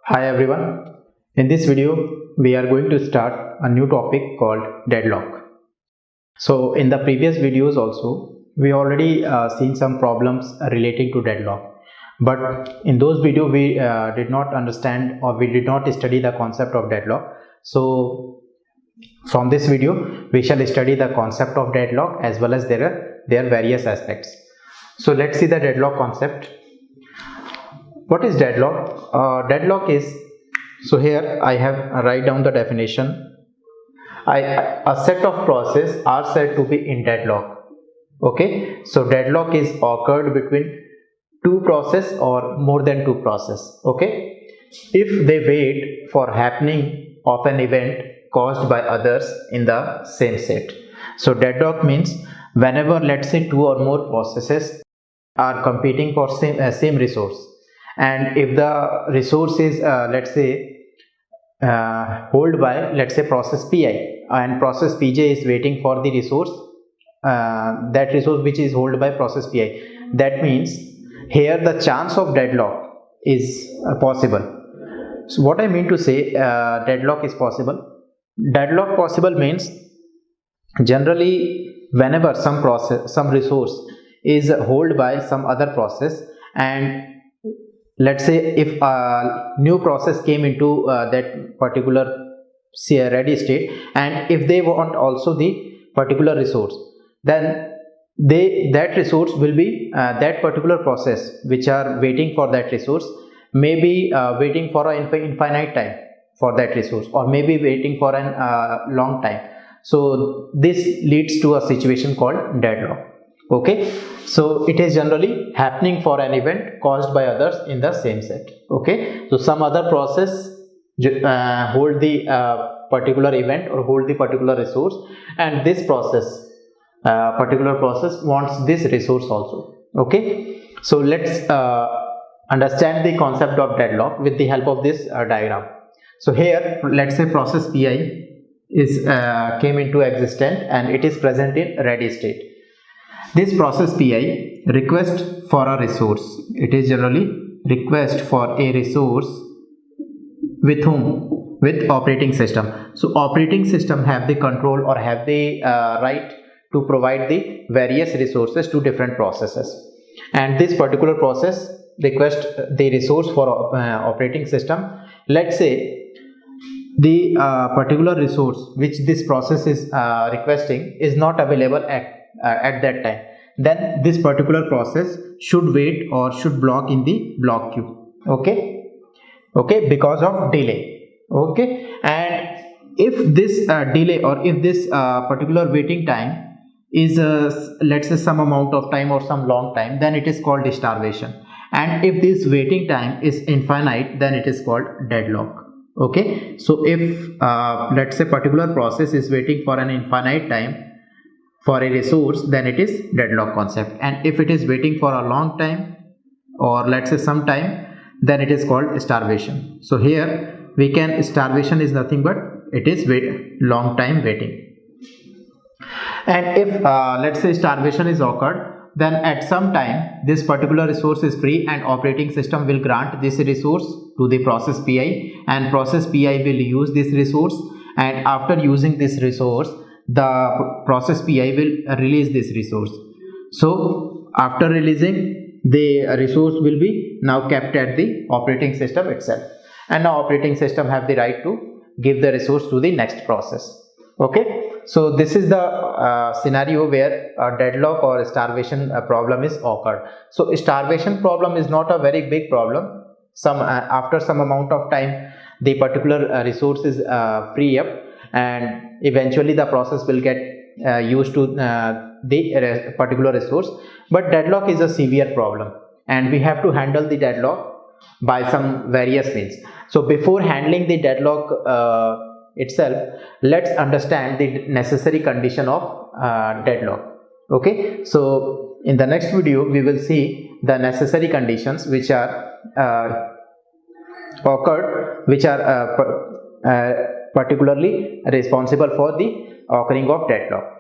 Hi everyone. In this video, we are going to start a new topic called deadlock. So in the previous videos also, we already seen some problems relating to deadlock. But in those videos, we did not understand or we did not study the concept of deadlock. So from this video, we shall study the concept of deadlock as well as their various aspects. So let's see the deadlock concept. What is deadlock? Deadlock is, so here I have write down the definition. A set of process are said to be in deadlock. Okay, so deadlock is occurred between two process or more than two process. Okay, if they wait for happening of an event caused by others in the same set. So deadlock means whenever, let's say, two or more processes are competing for same resource, and if the resource is let's say hold by, let's say, process pi, and process pj is waiting for the resource, that resource which is held by process pi, that means here the chance of deadlock is possible. So what I mean to say, deadlock is possible. Deadlock possible means generally whenever some resource is held by some other process, and let's say if a new process came into that particular ready state, and if they want also the particular resource, then that resource will be that particular process which are waiting for that resource may be waiting for an infinite time for that resource, or maybe waiting for an long time. So this leads to a situation called deadlock. Okay, so it is generally happening for an event caused by others in the same set. Okay, so some other process hold the particular event or hold the particular resource, and this particular process wants this resource also. Okay, so let's understand the concept of deadlock with the help of this diagram. So here, let's say process pi is came into existence and it is present in ready state. This process pi request for a resource. It is generally request for a resource with whom? With operating system. So operating system have the control or have the right to provide the various resources to different processes, and this particular process request the resource for operating system. Let's say the particular resource which this process is requesting is not available at that time, then this particular process should wait or should block in the block queue. Okay, because of delay. Okay, and if this delay or if this particular waiting time is let's say some amount of time or some long time, then it is called starvation, and if this waiting time is infinite, then it is called deadlock. Okay, so if let's say particular process is waiting for an infinite time for a resource, then it is deadlock concept, and if it is waiting for a long time or let's say some time, then it is called starvation. So here we can, starvation is nothing but it is long time waiting. And if let's say starvation is occurred, then at some time this particular resource is free and operating system will grant this resource to the process pi, and process pi will use this resource, and after using this resource the process pi will release this resource. So after releasing, the resource will be now kept at the operating system itself, and now operating system have the right to give the resource to the next process. Okay, so this is the scenario where a deadlock or starvation problem is occurred. So starvation problem is not a very big problem. After some amount of time the particular resource is free up, and eventually the process will get used to the particular resource. But deadlock is a severe problem, and we have to handle the deadlock by some various means. So before handling the deadlock itself, let's understand the necessary condition of deadlock. Okay, so in the next video we will see the necessary conditions which are occurred, which are particularly responsible for the occurring of deadlock.